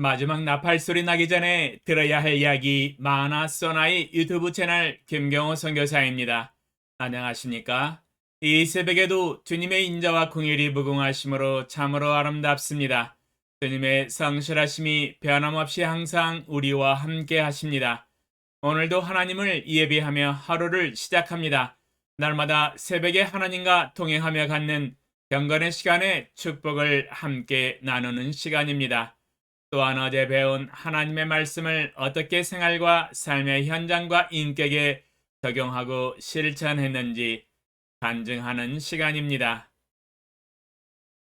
마지막 나팔 소리 나기 전에 들어야 할 이야기 마나 소나의 유튜브 채널 김경호 선교사입니다. 안녕하십니까? 이 새벽에도 주님의 인자와 긍휼이 무궁하심으로 참으로 아름답습니다. 주님의 성실하심이 변함없이 항상 우리와 함께 하십니다. 오늘도 하나님을 예배하며 하루를 시작합니다. 날마다 새벽에 하나님과 동행하며 갖는 경건의 시간에 축복을 함께 나누는 시간입니다. 또한 어제 배운 하나님의 말씀을 어떻게 생활과 삶의 현장과 인격에 적용하고 실천했는지 간증하는 시간입니다.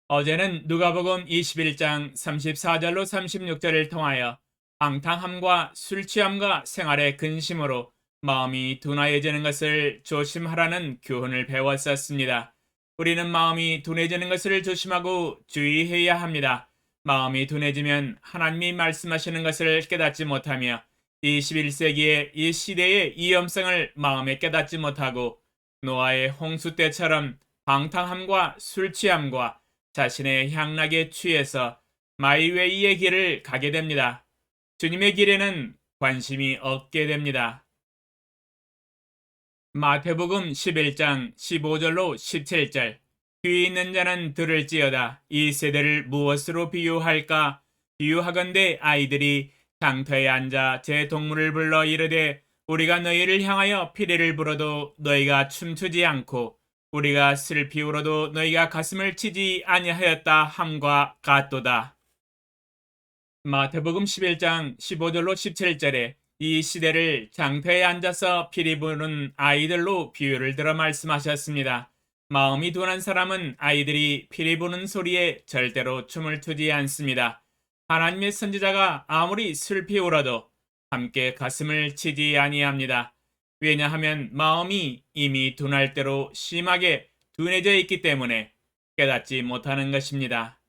어제는 누가복음 21장 34절로 36절을 통하여 방탕함과 술 취함과 생활의 근심으로 마음이 둔하여지는 것을 조심하라는 교훈을 배웠었습니다. 우리는 마음이 둔해지는 것을 조심하고 주의해야 합니다. 마음이 둔해지면 하나님이 말씀하시는 것을 깨닫지 못하며 21세기의 이 시대의 위험성을 마음에 깨닫지 못하고 노아의 홍수 때처럼 방탕함과 술 취함과 자신의 향락에 취해서 마이웨이의 길을 가게 됩니다. 주님의 길에는 관심이 없게 됩니다. 마태복음 11장 15절로 17절 귀 있는 자는 들을지어다. 이 세대를 무엇으로 비유할까? 비유하건대 아이들이 장터에 앉아 제 동물을 불러 이르되 우리가 너희를 향하여 피리를 불어도 너희가 춤추지 않고 우리가 슬피 울어도 너희가 가슴을 치지 아니하였다 함과 같도다. 마태복음 11장 15절로 17절에 이 시대를 장터에 앉아서 피리 부는 아이들로 비유를 들어 말씀하셨습니다. 마음이 둔한 사람은 아이들이 피리 부는 소리에 절대로 춤을 추지 않습니다. 하나님의 선지자가 아무리 슬피 울어도 함께 가슴을 치지 아니합니다. 왜냐하면 마음이 이미 둔할 대로 심하게 둔해져 있기 때문에 깨닫지 못하는 것입니다.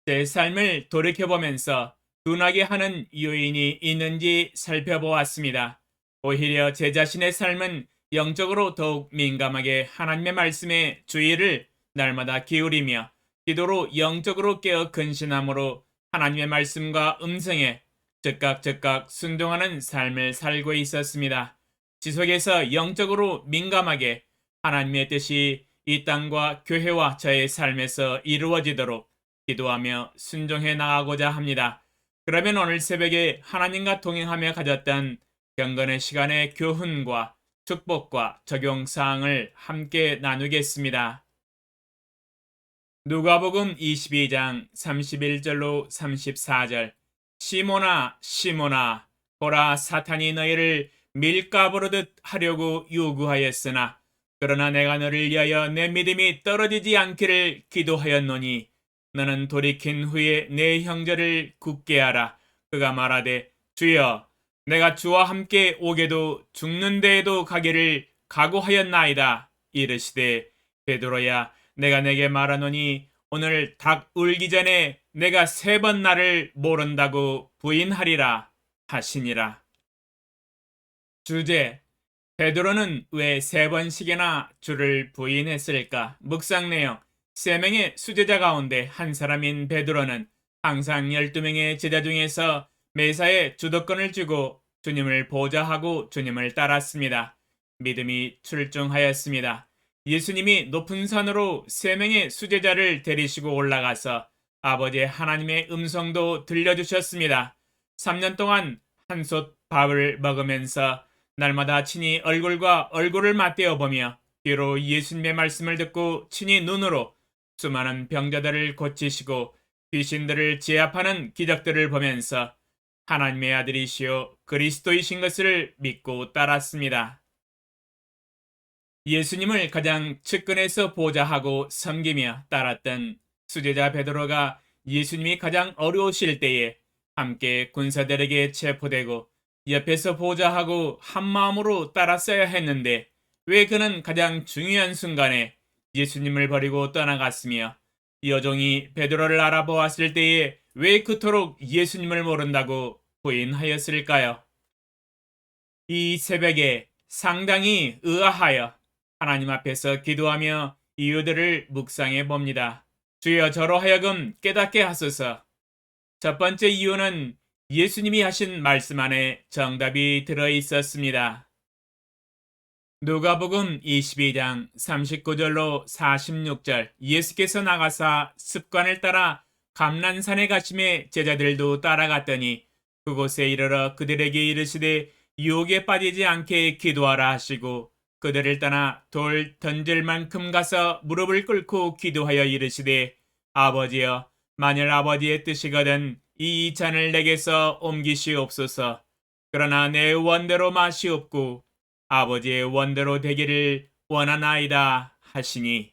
제 삶을 돌이켜보면서 둔하게 하는 요인이 있는지 살펴보았습니다. 오히려 제 자신의 삶은 영적으로 더욱 민감하게 하나님의 말씀에 주의를 날마다 기울이며 기도로 영적으로 깨어 근신함으로 하나님의 말씀과 음성에 즉각 순종하는 삶을 살고 있었습니다. 지속해서 영적으로 민감하게 하나님의 뜻이 이 땅과 교회와 저의 삶에서 이루어지도록 기도하며 순종해 나가고자 합니다. 그러면 오늘 새벽에 하나님과 동행하며 가졌던 경건의 시간의 교훈과 축복과 적용사항을 함께 나누겠습니다. 누가복음 22장 31절로 34절 시몬아 시몬아 보라 사탄이 너희를 밀가부르듯 하려고 요구하였으나 그러나 내가 너를 위하여 내 믿음이 떨어지지 않기를 기도하였노니 너는 돌이킨 후에 내 형제를 굳게 하라. 그가 말하되 주여 내가 주와 함께 오게도 죽는 데에도 가기를 각오하였나이다. 이르시되 베드로야 내가 내게 말하노니 오늘 닭 울기 전에 내가 3번 나를 모른다고 부인하리라 하시니라. 주제 베드로는 왜 3번씩이나 주를 부인했을까? 묵상 내용 3명의 수제자 가운데 한 사람인 베드로는 항상 12명의 제자 중에서 매사에 주도권을 쥐고 주님을 보좌하고 주님을 따랐습니다. 믿음이 출중하였습니다. 예수님이 높은 산으로 3명의 수제자를 데리시고 올라가서 아버지 하나님의 음성도 들려주셨습니다. 3년 동안 한솥 밥을 먹으면서 날마다 친히 얼굴과 얼굴을 맞대어 보며 뒤로 예수님의 말씀을 듣고 친히 눈으로 수많은 병자들을 고치시고 귀신들을 제압하는 기적들을 보면서 하나님의 아들이시오 그리스도이신 것을 믿고 따랐습니다. 예수님을 가장 측근에서 보좌하고 섬기며 따랐던 수제자 베드로가 예수님이 가장 어려우실 때에 함께 군사들에게 체포되고 옆에서 보좌하고 한마음으로 따랐어야 했는데 왜 그는 가장 중요한 순간에 예수님을 버리고 떠나갔으며 여종이 베드로를 알아보았을 때에 왜 그토록 예수님을 모른다고 부인하였을까요? 이 새벽에 상당히 의아하여 하나님 앞에서 기도하며 이유들을 묵상해 봅니다. 주여 저로 하여금 깨닫게 하소서. 첫 번째 이유는 예수님이 하신 말씀 안에 정답이 들어 있었습니다. 누가복음 22장 39절로 46절 예수께서 나가사 습관을 따라 감난산에 가심에 제자들도 따라갔더니 그곳에 이르러 그들에게 이르시되 유혹에 빠지지 않게 기도하라 하시고 그들을 떠나 돌 던질 만큼 가서 무릎을 꿇고 기도하여 이르시되 아버지여 만일 아버지의 뜻이거든 이 잔을 내게서 옮기시옵소서. 그러나 내 원대로 마시옵고 아버지의 원대로 되기를 원하나이다 하시니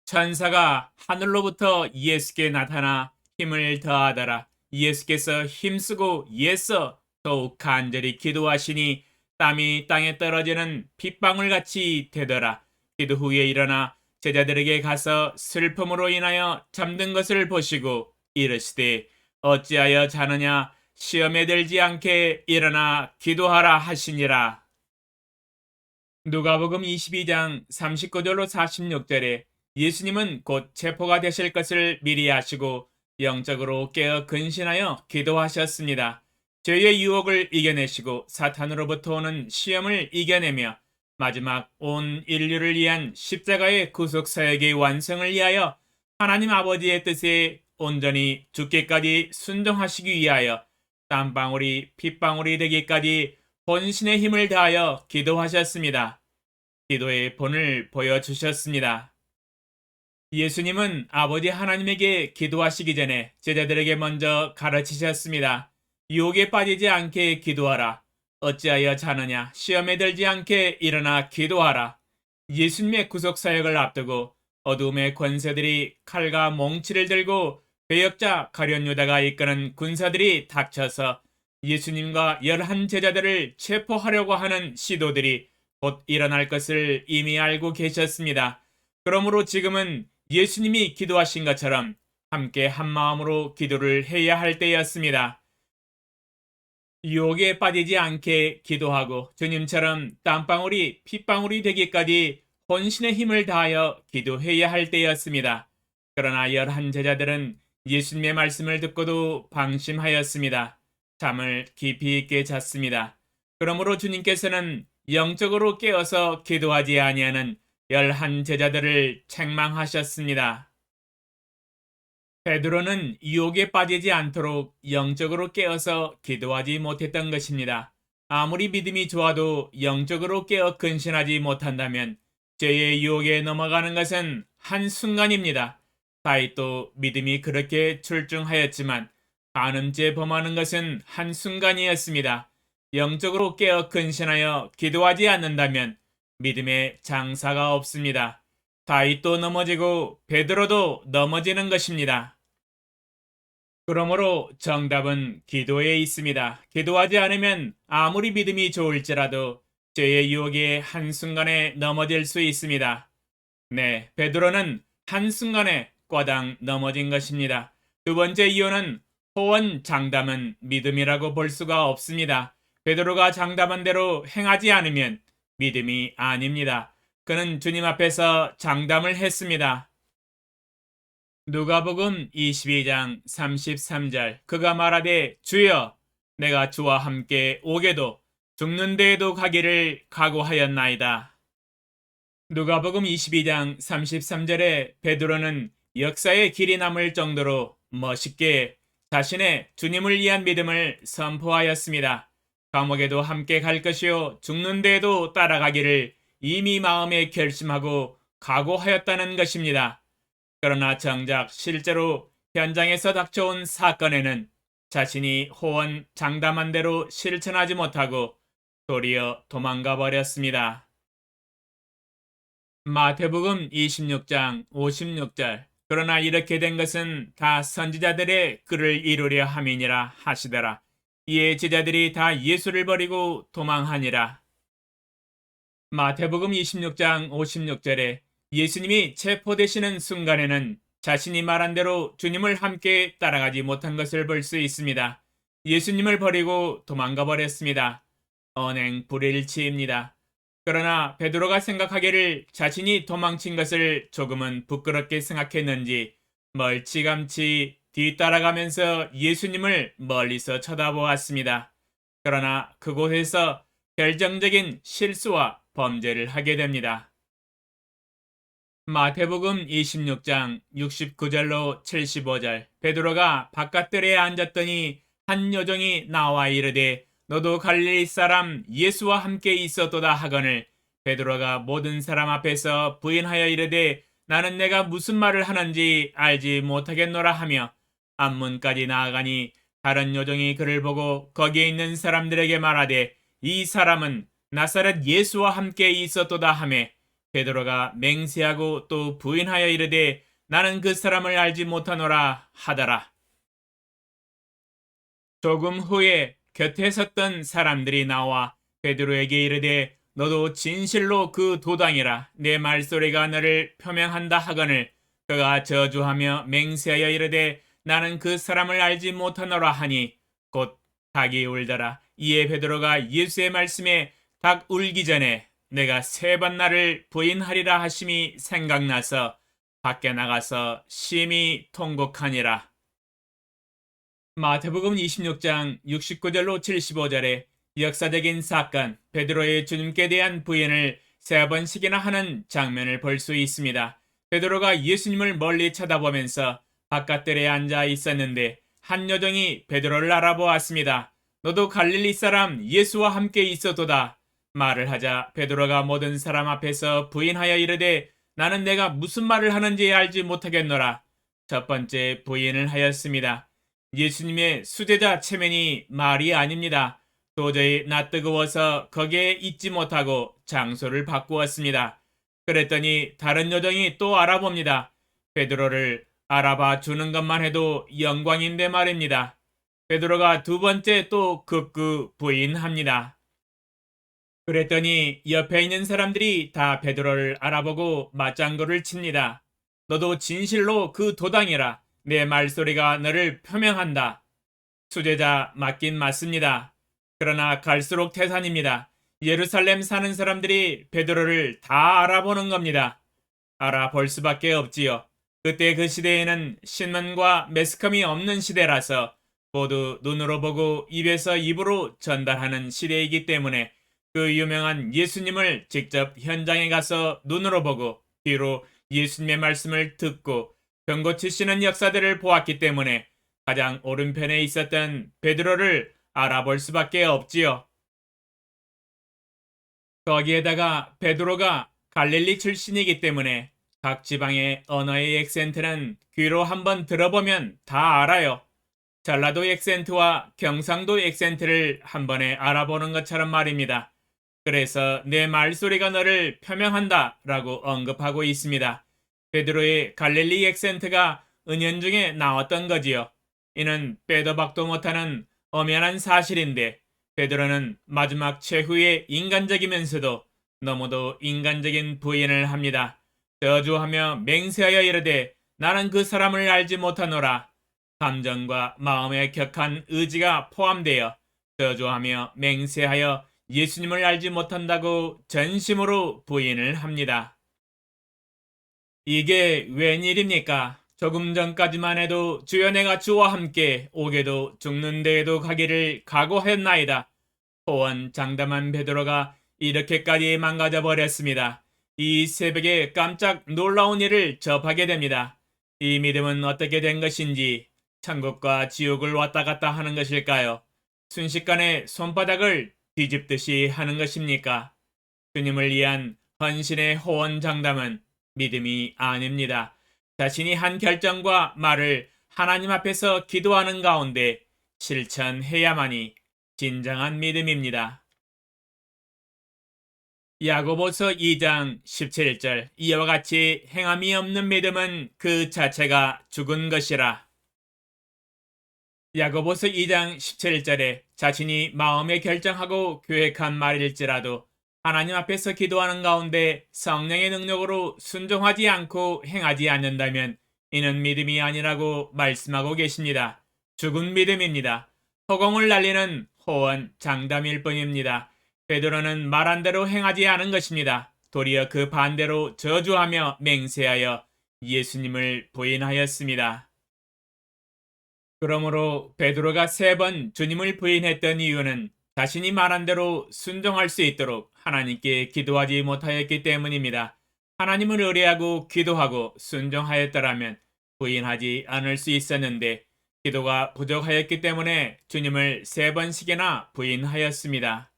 천사가 하늘로부터 예수께 나타나 힘을 더하더라. 예수께서 힘쓰고 예서 더욱 간절히 기도하시니 땀이 땅에 떨어지는 핏방울같이 되더라. 기도 후에 일어나 제자들에게 가서 슬픔으로 인하여 잠든 것을 보시고 이르시되 어찌하여 자느냐 시험에 들지 않게 일어나 기도하라 하시니라. 누가복음 22장 39절로 46절에 예수님은 곧 체포가 되실 것을 미리 아시고 영적으로 깨어 근신하여 기도하셨습니다. 죄의 유혹을 이겨내시고 사탄으로부터 오는 시험을 이겨내며 마지막 온 인류를 위한 십자가의 구속 사역의 완성을 위하여 하나님 아버지의 뜻에 온전히 죽기까지 순종하시기 위하여 땀방울이 핏방울이 되기까지 본신의 힘을 다하여 기도하셨습니다. 기도의 본을 보여주셨습니다. 예수님은 아버지 하나님에게 기도하시기 전에 제자들에게 먼저 가르치셨습니다. 유혹에 빠지지 않게 기도하라. 어찌하여 자느냐 시험에 들지 않게 일어나 기도하라. 예수님의 구속사역을 앞두고 어두움의 권세들이 칼과 몽치를 들고 배역자 가룟 유다가 이끄는 군사들이 닥쳐서 예수님과 11 제자들을 체포하려고 하는 시도들이 곧 일어날 것을 이미 알고 계셨습니다. 그러므로 지금은 예수님이 기도하신 것처럼 함께 한마음으로 기도를 해야 할 때였습니다. 유혹에 빠지지 않게 기도하고 주님처럼 땀방울이 핏방울이 되기까지 혼신의 힘을 다하여 기도해야 할 때였습니다. 그러나 11 제자들은 예수님의 말씀을 듣고도 방심하였습니다. 잠을 깊이 있게 잤습니다. 그러므로 주님께서는 영적으로 깨어서 기도하지 아니하는 11 제자들을 책망하셨습니다. 베드로는 유혹에 빠지지 않도록 영적으로 깨어서 기도하지 못했던 것입니다. 아무리 믿음이 좋아도 영적으로 깨어 근신하지 못한다면 죄의 유혹에 넘어가는 것은 한순간입니다. 다윗도 믿음이 그렇게 출중하였지만 간음죄 범하는 것은 한순간이었습니다. 영적으로 깨어 근신하여 기도하지 않는다면 믿음의 장사가 없습니다. 다윗도 넘어지고 베드로도 넘어지는 것입니다. 그러므로 정답은 기도에 있습니다. 기도하지 않으면 아무리 믿음이 좋을지라도 죄의 유혹에 한순간에 넘어질 수 있습니다. 네, 베드로는 한순간에 꽈당 넘어진 것입니다. 두 번째 이유는 호언 장담은 믿음이라고 볼 수가 없습니다. 베드로가 장담한 대로 행하지 않으면 믿음이 아닙니다. 그는 주님 앞에서 장담을 했습니다. 누가복음 22장 33절 그가 말하되 주여 내가 주와 함께 오게도 죽는 데에도 가기를 각오하였나이다. 누가복음 22장 33절에 베드로는 역사의 길이 남을 정도로 멋있게 자신의 주님을 위한 믿음을 선포하였습니다. 감옥에도 함께 갈 것이요 죽는 데에도 따라가기를 이미 마음에 결심하고 각오하였다는 것입니다. 그러나 정작 실제로 현장에서 닥쳐온 사건에는 자신이 호언 장담한 대로 실천하지 못하고 도리어 도망가 버렸습니다. 마태복음 26장 56절 그러나 이렇게 된 것은 다 선지자들의 글을 이루려 함이니라 하시더라. 이에 제자들이 다 예수를 버리고 도망하니라. 마태복음 26장 56절에 예수님이 체포되시는 순간에는 자신이 말한 대로 주님을 함께 따라가지 못한 것을 볼 수 있습니다. 예수님을 버리고 도망가 버렸습니다. 언행 불일치입니다. 그러나 베드로가 생각하기를 자신이 도망친 것을 조금은 부끄럽게 생각했는지 멀찌감치 뒤따라가면서 예수님을 멀리서 쳐다보았습니다. 그러나 그곳에서 결정적인 실수와 범죄를 하게 됩니다. 마태복음 26장 69절로 75절. 베드로가 바깥들에 앉았더니 한 여종이 나와 이르되 너도 갈릴리 사람 예수와 함께 있었도다 하거늘 베드로가 모든 사람 앞에서 부인하여 이르되 나는 내가 무슨 말을 하는지 알지 못하겠노라 하며 앞문까지 나아가니 다른 여종이 그를 보고 거기에 있는 사람들에게 말하되 이 사람은 나사렛 예수와 함께 있었도다 하매 베드로가 맹세하고 또 부인하여 이르되 나는 그 사람을 알지 못하노라 하더라. 조금 후에 곁에 섰던 사람들이 나와 베드로에게 이르되 너도 진실로 그 도당이라 내 말소리가 너를 표명한다 하거늘 그가 저주하며 맹세하여 이르되 나는 그 사람을 알지 못하노라 하니 곧 닭이 울더라. 이에 베드로가 예수의 말씀에 닭 울기 전에 내가 3번 나를 부인하리라 하심이 생각나서 밖에 나가서 심히 통곡하니라. 마태복음 26장 69절로 75절에 역사적인 사건 베드로의 주님께 대한 부인을 3번씩이나 하는 장면을 볼 수 있습니다. 베드로가 예수님을 멀리 쳐다보면서 바깥들에 앉아 있었는데 한 여종이 베드로를 알아보았습니다. 너도 갈릴리 사람 예수와 함께 있었도다. 말을 하자 베드로가 모든 사람 앞에서 부인하여 이르되 나는 내가 무슨 말을 하는지 알지 못하겠노라. 첫 번째 부인을 하였습니다. 예수님의 수제자 체면이 말이 아닙니다. 도저히 낯뜨거워서 거기에 있지 못하고 장소를 바꾸었습니다. 그랬더니 다른 여종이 또 알아봅니다. 베드로를 알아봐 주는 것만 해도 영광인데 말입니다. 베드로가 두 번째 또 극구 부인합니다. 그랬더니 옆에 있는 사람들이 다 베드로를 알아보고 맞장구를 칩니다. 너도 진실로 그 도당이라 내 말소리가 너를 표명한다. 수제자 맞긴 맞습니다. 그러나 갈수록 태산입니다. 예루살렘 사는 사람들이 베드로를 다 알아보는 겁니다. 알아볼 수밖에 없지요. 그때 그 시대에는 신문과 매스컴이 없는 시대라서 모두 눈으로 보고 입에서 입으로 전달하는 시대이기 때문에 그 유명한 예수님을 직접 현장에 가서 눈으로 보고 귀로 예수님의 말씀을 듣고 병 고치시는 역사들을 보았기 때문에 가장 오른편에 있었던 베드로를 알아볼 수밖에 없지요. 거기에다가 베드로가 갈릴리 출신이기 때문에 각 지방의 언어의 액센트는 귀로 한번 들어보면 다 알아요. 전라도 액센트와 경상도 액센트를 한 번에 알아보는 것처럼 말입니다. 그래서 내 말소리가 너를 표명한다 라고 언급하고 있습니다. 베드로의 갈릴리 액센트가 은연중에 나왔던 거지요. 이는 빼도 박도 못하는 엄연한 사실인데 베드로는 마지막 최후의 인간적이면서도 너무도 인간적인 부인을 합니다. 저주하며 맹세하여 이르되 나는 그 사람을 알지 못하노라. 감정과 마음의 격한 의지가 포함되어 저주하며 맹세하여 예수님을 알지 못한다고 전심으로 부인을 합니다. 이게 웬일입니까? 조금 전까지만 해도 주여 내가 주와 함께 오게도 죽는 데에도 가기를 각오했나이다. 호언장담한 베드로가 이렇게까지 망가져 버렸습니다. 이 새벽에 깜짝 놀라운 일을 접하게 됩니다. 이 믿음은 어떻게 된 것인지 천국과 지옥을 왔다 갔다 하는 것일까요? 순식간에 손바닥을 뒤집듯이 하는 것입니까? 주님을 위한 헌신의 호언장담은 믿음이 아닙니다. 자신이 한 결정과 말을 하나님 앞에서 기도하는 가운데 실천해야만이 진정한 믿음입니다. 야고보서 2장 17절 이와 같이 행함이 없는 믿음은 그 자체가 죽은 것이라. 야고보서 2장 17절에 자신이 마음에 결정하고 계획한 말일지라도 하나님 앞에서 기도하는 가운데 성령의 능력으로 순종하지 않고 행하지 않는다면 이는 믿음이 아니라고 말씀하고 계십니다. 죽은 믿음입니다. 허공을 날리는 호언 장담일 뿐입니다. 베드로는 말한 대로 행하지 않은 것입니다. 도리어 그 반대로 저주하며 맹세하여 예수님을 부인하였습니다. 그러므로 베드로가 3번 주님을 부인했던 이유는 자신이 말한 대로 순종할 수 있도록 하나님께 기도하지 못하였기 때문입니다. 하나님을 의뢰하고 기도하고 순종하였더라면 부인하지 않을 수 있었는데 기도가 부족하였기 때문에 주님을 3번씩이나 부인하였습니다.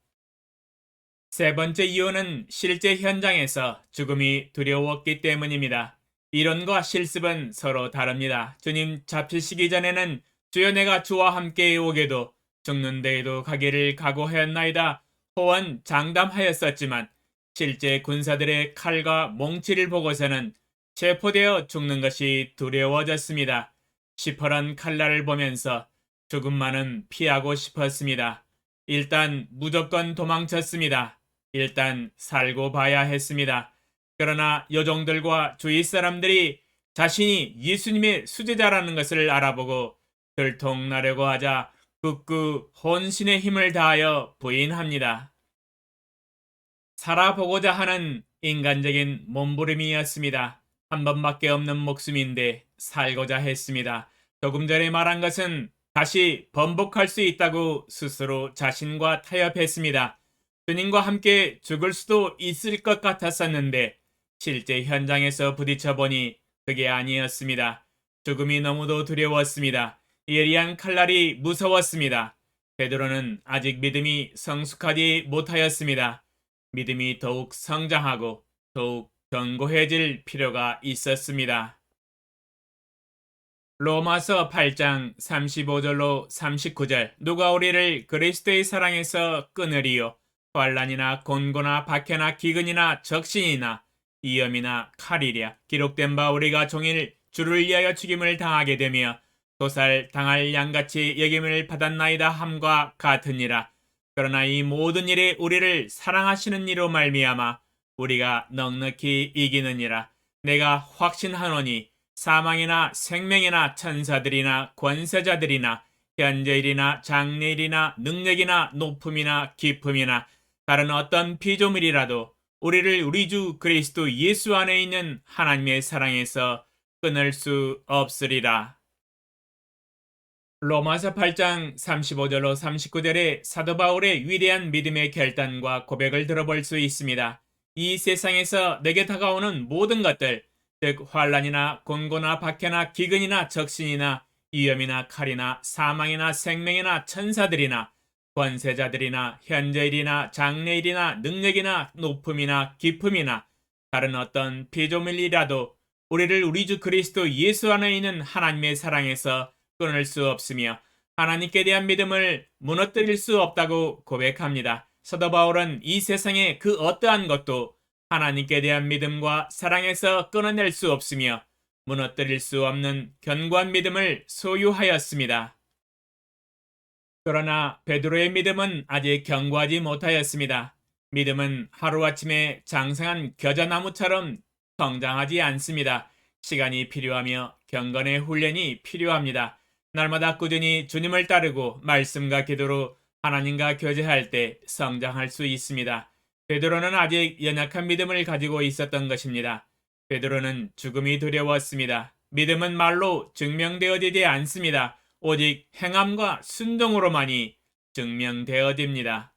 3번째 이유는 실제 현장에서 죽음이 두려웠기 때문입니다. 이론과 실습은 서로 다릅니다. 주님 잡히시기 전에는 주여 내가 주와 함께 오게도 죽는 데에도 가기를 각오하였나이다 호언 장담하였었지만 실제 군사들의 칼과 몽치를 보고서는 체포되어 죽는 것이 두려워졌습니다. 시퍼런 칼날을 보면서 죽음만은 피하고 싶었습니다. 일단 무조건 도망쳤습니다. 일단 살고 봐야 했습니다. 그러나 여종들과 주위 사람들이 자신이 예수님의 수제자라는 것을 알아보고 들통나려고 하자 극구 혼신의 힘을 다하여 부인합니다. 살아보고자 하는 인간적인 몸부림이었습니다. 한 번밖에 없는 목숨인데 살고자 했습니다. 조금 전에 말한 것은 다시 번복할 수 있다고 스스로 자신과 타협했습니다. 주님과 함께 죽을 수도 있을 것 같았었는데 실제 현장에서 부딪혀 보니 그게 아니었습니다. 죽음이 너무도 두려웠습니다. 예리한 칼날이 무서웠습니다. 베드로는 아직 믿음이 성숙하지 못하였습니다. 믿음이 더욱 성장하고 더욱 견고해질 필요가 있었습니다. 로마서 8장 35절로 39절 누가 우리를 그리스도의 사랑에서 끊으리요 환난이나 곤고나 박해나 기근이나 적신이나 위험이나 칼이랴 기록된 바 우리가 종일 주를 위하여 죽임을 당하게 되며 도살 당할 양같이 여김을 받았나이다 함과 같으니라. 그러나 이 모든 일에 우리를 사랑하시는 이로 말미암아 우리가 넉넉히 이기느니라. 내가 확신하노니 사망이나 생명이나 천사들이나 권세자들이나 현재일이나 장래일이나 능력이나 높음이나 깊음이나 다른 어떤 피조물이라도 우리를 우리 주 그리스도 예수 안에 있는 하나님의 사랑에서 끊을 수 없으리라. 로마서 8장 35절로 39절에 사도 바울의 위대한 믿음의 결단과 고백을 들어볼 수 있습니다. 이 세상에서 내게 다가오는 모든 것들, 즉 환난이나 곤고나 박해나 기근이나 적신이나 위험이나 칼이나 사망이나 생명이나 천사들이나 권세자들이나 현재일이나 장래일이나 능력이나 높음이나 깊음이나 다른 어떤 피조물이라도 우리를 우리 주 그리스도 예수 안에 있는 하나님의 사랑에서 끊을 수 없으며 하나님께 대한 믿음을 무너뜨릴 수 없다고 고백합니다. 사도 바울은 이 세상의 그 어떠한 것도 하나님께 대한 믿음과 사랑에서 끊어낼 수 없으며 무너뜨릴 수 없는 견고한 믿음을 소유하였습니다. 그러나 베드로의 믿음은 아직 견고하지 못하였습니다. 믿음은 하루아침에 장성한 겨자나무처럼 성장하지 않습니다. 시간이 필요하며 경건의 훈련이 필요합니다. 날마다 꾸준히 주님을 따르고 말씀과 기도로 하나님과 교제할 때 성장할 수 있습니다. 베드로는 아직 연약한 믿음을 가지고 있었던 것입니다. 베드로는 죽음이 두려웠습니다. 믿음은 말로 증명되어지지 않습니다. 오직 행함과 순종으로만이 증명되어집니다.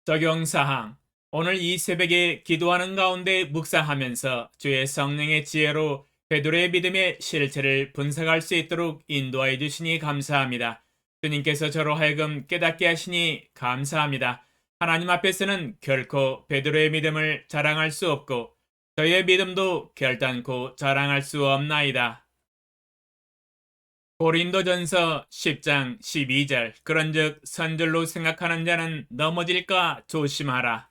적용사항 오늘 이 새벽에 기도하는 가운데 묵상하면서 주의 성령의 지혜로 베드로의 믿음의 실체를 분석할 수 있도록 인도하여 주시니 감사합니다. 주님께서 저로 하여금 깨닫게 하시니 감사합니다. 하나님 앞에서는 결코 베드로의 믿음을 자랑할 수 없고 저의 믿음도 결단코 자랑할 수 없나이다. 고린도전서 10장 12절 그런즉 선절로 생각하는 자는 넘어질까 조심하라.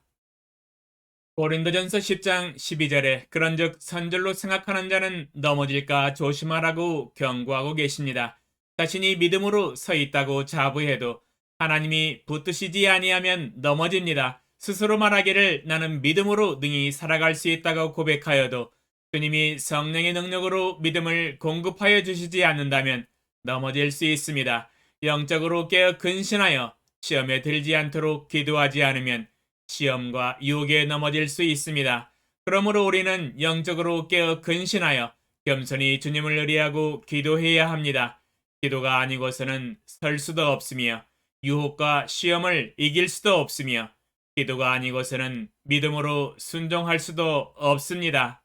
고린도전서 10장 12절에 그런즉 선절로 생각하는 자는 넘어질까 조심하라고 경고하고 계십니다. 자신이 믿음으로 서 있다고 자부해도 하나님이 붙드시지 아니하면 넘어집니다. 스스로 말하기를 나는 믿음으로 능히 살아갈 수 있다고 고백하여도 주님이 성령의 능력으로 믿음을 공급하여 주시지 않는다면 넘어질 수 있습니다. 영적으로 깨어 근신하여 시험에 들지 않도록 기도하지 않으면 시험과 유혹에 넘어질 수 있습니다. 그러므로 우리는 영적으로 깨어 근신하여 겸손히 주님을 의뢰하고 기도해야 합니다. 기도가 아니고서는 설 수도 없으며 유혹과 시험을 이길 수도 없으며 기도가 아니고서는 믿음으로 순종할 수도 없습니다.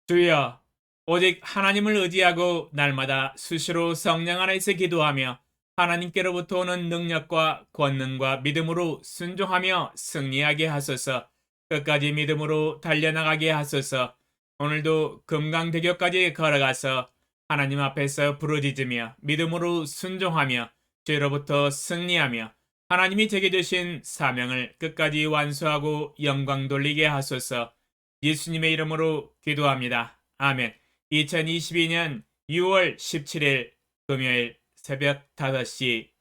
주여, 오직 하나님을 의지하고 날마다 수시로 성령 안에서 기도하며 하나님께로부터 오는 능력과 권능과 믿음으로 순종하며 승리하게 하소서. 끝까지 믿음으로 달려나가게 하소서. 오늘도 금강대교까지 걸어가서 하나님 앞에서 부르짖으며 믿음으로 순종하며 죄로부터 승리하며 하나님이 제게 주신 사명을 끝까지 완수하고 영광 돌리게 하소서. 예수님의 이름으로 기도합니다. 아멘. 2022년 6월 17일 금요일 새벽 5시